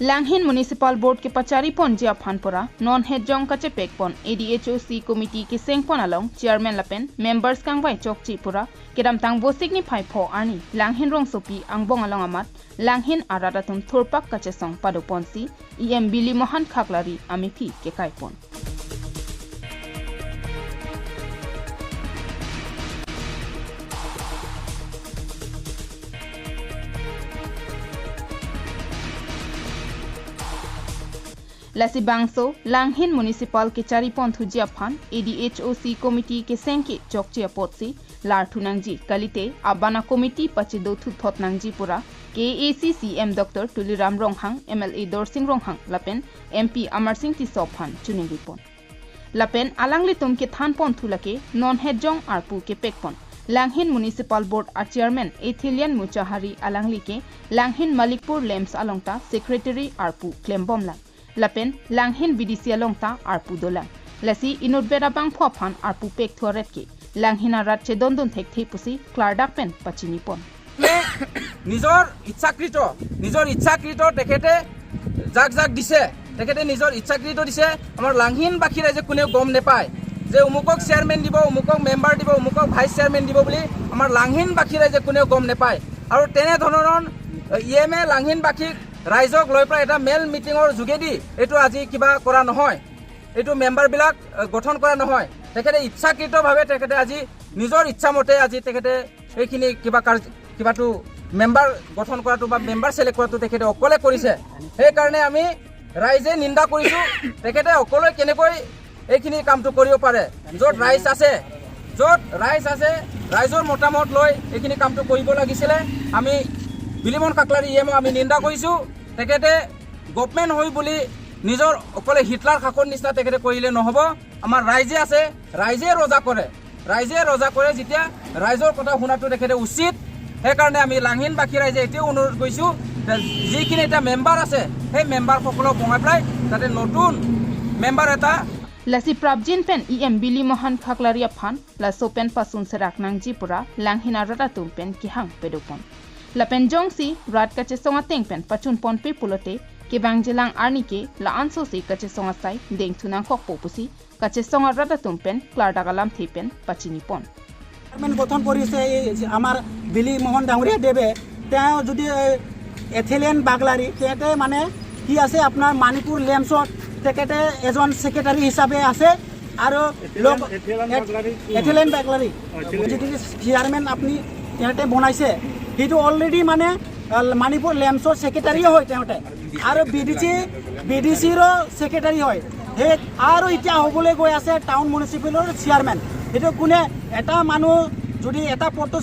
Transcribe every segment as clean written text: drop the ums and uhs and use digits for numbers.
लांगहिन municipal board के पचारी पन जिया फानपुरा non हेड Jong कचे पेकपन ADHOC कमिटी के सेंगपन अलong चेयरमैन लपेन मेंबर्स कांगवाई चौकची पुरा केदाम तांग बोसिकनी फाइफो आनी लांगहिन रोंग सोपी आंगबोंग अलong अमात लांगहिन आरादातुम थोरपाक कचे सोंग पादो पनसी EM बिली मोहन खाकलारी आमिफी के काइपन लसी बांगसो लांगहिन म्युनिसिपल के चारिपन थुजिया फान ADHOC कमिटी के सेंके चौकचिया पोतसी लारथुनांगजी कलिते आबाना कमिटी पचे दोथु थोतनांगजी पुरा KACCM doctor Tuliram Ronghang MLA Dorsing Ronghang लपेन MP अमर सिंह तिसोफान चुनिंगिपन लपेन आलांगली तुम के थानपन थुलके नॉन हेड जोंग आरपू के पेकपन लांगहिन म्युनिसिपल बोर्ड आ चेयरमैन एथिलियन मुचाहारी आलांगली के लांगहिन मलिकपुर लेम्स अलंगता सेक्रेटरी आरपू क्लेमबोमला लपेन लांगहिन BDC अलंगता आरपू दोला लसी इनोडबेरा बांगफो फान आरपू पेक थोरेट के लांगहिना रात चे दोंदोन थेक थेपुसी क्लार्डाक पेन पचिनिपन निजर इच्छाकृत तेखेते जाक जाक दिसे तेखेते निजर इच्छाकृत दिसे आमार लांगहिन बाखी राइजे कोने गम नेपाय जे उमुকক चेयरमैन दिबो उमुকক मेम्बार दिबो उमुকক भाइस चेयरमैन दिबो बुली आमार लांगहिन बाखी राइजे कोने गम नेपाय आरो तेने धৰণৰ EMA लांगहिन बाखी राइजक লৈ প্ৰায় এটা মেল মিটিঙৰ যোগেদি এটো আজি কিবা কৰা নহয় এটো মেম্বাৰ বিলাক গঠন কৰা নহয় তেখেতে ইচ্ছাকৃতভাৱে তেখেতে আজি নিজৰ ইচ্ছামতে আজি তেখেতে এইখিনি কিবাটো মেম্বাৰ গঠন কৰাটো বা মেম্বাৰ সিলেক্ট কৰাটো তেখেতে অকলে কৰিছে সেই কাৰণে আমি ৰাইজে নিন্দা কৰিছো তেখেতে অকলে কেনেকৈ এইখিনি কামটো কৰিব পাৰে য'ত ৰাইজ আছে ৰাইজৰ মতামত লৈ এইখিনি কামটো কৰিব লাগিছিলে আমি বিলিমন কাকলাৰী EMO আমি নিন্দা কৰিছো তেখেতে গভৰ্ণমেণ্ট হৈ বুলি নিজৰ অকলে হিটলাৰ শাসন নিচিনা তেখেতে কৰিলে নহব আমাৰ ৰাইজে আছে ৰাইজে ৰজা কৰে যেতিয়া ৰাইজৰ কথা শুনাটো তেখেতে উচিত সেইকাৰণে আমি লাংহিন বাকী ৰাইজে এতিয়াও অনুৰোধ কৰিছো যিখিনি এটা মেম্বাৰ আছে সেই মেম্বাৰ সকলক বঙাই পেলাই যাতে নতুন মেম্বাৰ এটা लसी प्राबजिन पेन EM बिली मोहन खाकलारिया फान लसो पेन पासुन से राखनांगजी पुरा लांगहिना रटातुम पेन किहांग पेडोपन लपेन जोंगसी रात कचे सोंगा तेंग पेन पचुन पन पे पुलोते के बांगजेलांग आर्नी के ला आंसो से कचे सोंगा साई देंग थुनांग खक पोपुसी कचे सोंगा रटातुम पेन क्लार्डागालाम थे पेन पचिनी पन मेन गठन करिसे आमार बिली मोहन डांगरिया देबे त्या जुदि एथिलियन बागलारी तेते माने কি আছে আপনার মণিপুর লেমছত তেখেতে এজন সেক্রেটারি হিসাবে আছে আৰু এথিলেন বাগলাৰী যিটো চেয়াৰমেন আপুনি তেখেতে বনাইছে সেইটো অলৰেডি মানে মণিপুৰ লেমছৰ সেক্ৰেটাৰি হয় তেখেতে আৰু BDCৰ সেক্ৰেটাৰি হয় সেই আৰু এতিয়া হ'বলৈ গৈ আছে টাউন মিউনিচিপালৰ চেয়াৰমেন সেইটো কোনে এটা মানুহ যদি এটা পদটো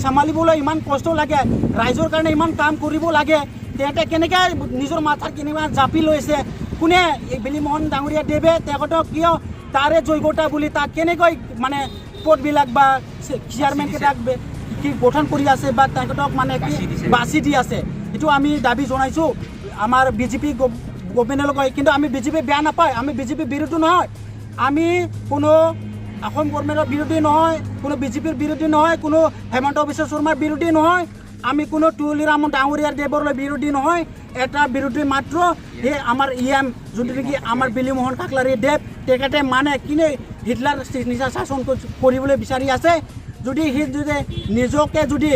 চম্ভালিবলৈ ইমান কষ্ট লাগে ৰাইজৰ কাৰণে ইমান কাম কৰিব লাগে তেখেতে কেনেকৈ নিজৰ মাথাৰ কেনেকুৱা জাপি লৈছে কোনে বিলি মোহন ডাঙৰীয়া দেৱে তেখেতক কিয় তাৰে যোগ্যতা বুলি তাক কেনেকৈ মানে পদবিলাক বা চেয়াৰমেনকেইটাক কি গঠন কৰি আছে বা তেখেতক মানে কি বাছি দি আছে এইটো আমি দাবী জনাইছোঁ আমাৰ বিজেপি গভৰ্ণমেণ্টক কিন্তু আমি বিজেপি বেয়া নাপায় আমি বিজেপি বিৰোধী নহয় আমি কোনো অসম গভৰ্ণমেণ্টৰ বিৰোধী নহয় কোনো বিজেপিৰ বিৰোধী নহয় কোনো হেমন্ত বিশ্ব শৰ্মাৰ বিৰোধী নহয় আমি কোনো তুলিৰাম ডাঙৰীয়াৰ দেৱৰ বিৰোধী নহয় এটা বিৰোধী মাত্ৰ এই আমাৰ EM যোনটো নেকি আমাৰ বিলি মোহন কাকলাৰী দেৱ তেখেতে মানে কিনে হিটলাৰ নিচা শাসন কৰিবলৈ বিচাৰি আছে যদি নিজকে যদি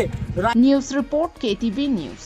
নিউজ ৰিপৰ্ট KTV নিউজ